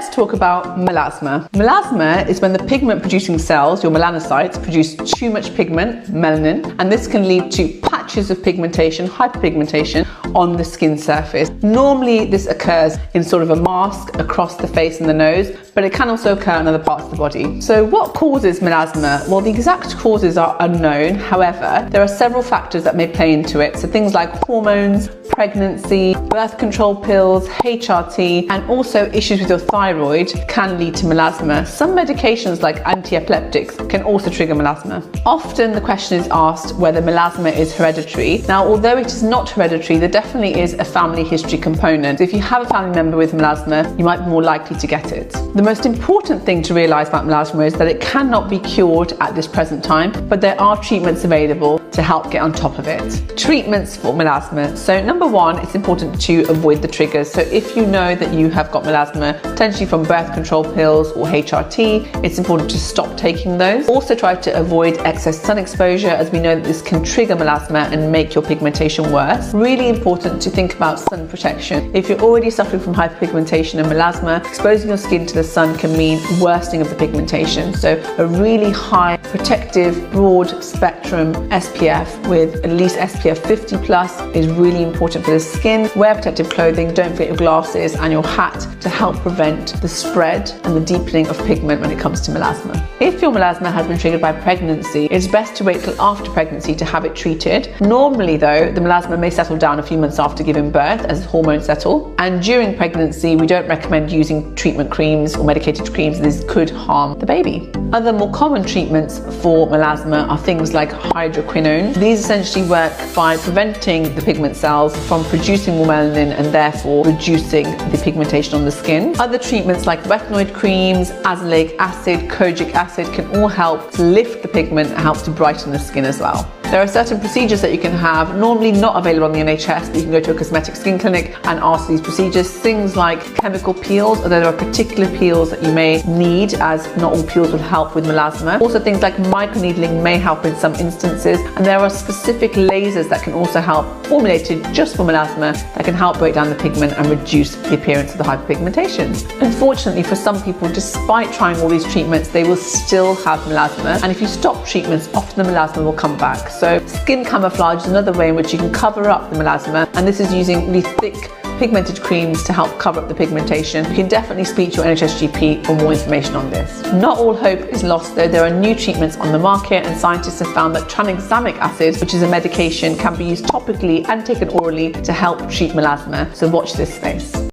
let's talk about melasma. Melasma is when the pigment producing cells, your melanocytes, produce too much pigment, melanin, and this can lead to patches of pigmentation, hyperpigmentation on the skin surface. Normally this occurs in sort of a mask across the face and the nose, but it can also occur in other parts of the body. So what causes melasma? Well, the exact causes are unknown. However, there are several factors that may play into it. So things like hormones, pregnancy, birth control pills, HRT, and also issues with your thyroid can lead to melasma. Some medications like anti-epileptics can also trigger melasma. Often the question is asked whether melasma is hereditary. Now, although it is not hereditary, there definitely is a family history component. If you have a family member with melasma, you might be more likely to get it. The most important thing to realize about melasma is that it cannot be cured at this present time, but there are treatments available to help get on top of it. Treatments for melasma. So number one, it's important to avoid the triggers. So if you know that you have got melasma, potentially from birth control pills or HRT, it's important to stop taking those. Also try to avoid excess sun exposure, as we know that this can trigger melasma and make your pigmentation worse. Really important to think about sun protection. If you're already suffering from hyperpigmentation and melasma, exposing your skin to the sun can mean worsening of the pigmentation. So a really high protective broad spectrum SPF with at least SPF 50 plus is really important for the skin. Wear protective clothing, don't forget your glasses and your hat to help prevent the spread and the deepening of pigment when it comes to melasma. If your melasma has been triggered by pregnancy, it's best to wait till after pregnancy to have it treated. Normally though, the melasma may settle down a few months after giving birth as hormones settle, and during pregnancy we don't recommend using treatment creams or medicated creams. This could harm the baby. Other more common treatments for melasma are things like hydroquinone. These essentially work by preventing the pigment cells from producing more melanin and therefore reducing the pigmentation on the skin. Other treatments like retinoid creams, azelaic acid, kojic acid can all help to lift the pigment and help to brighten the skin as well. There are certain procedures that you can have, normally not available on the NHS, but you can go to a cosmetic skin clinic and ask these procedures. Things like chemical peels, although there are particular peels that you may need, as not all peels will help with melasma. Also things like microneedling may help in some instances, and there are specific lasers that can also help, formulated just for melasma, that can help break down the pigment and reduce the appearance of the hyperpigmentation. Unfortunately, for some people, despite trying all these treatments, they will still have melasma, and if you stop treatments, often the melasma will come back. So skin camouflage is another way in which you can cover up the melasma, and this is using really thick pigmented creams to help cover up the pigmentation. You can definitely speak to your NHS GP for more information on this. Not all hope is lost though. There are new treatments on the market, and scientists have found that tranexamic acid, which is a medication, can be used topically and taken orally to help treat melasma. So watch this space.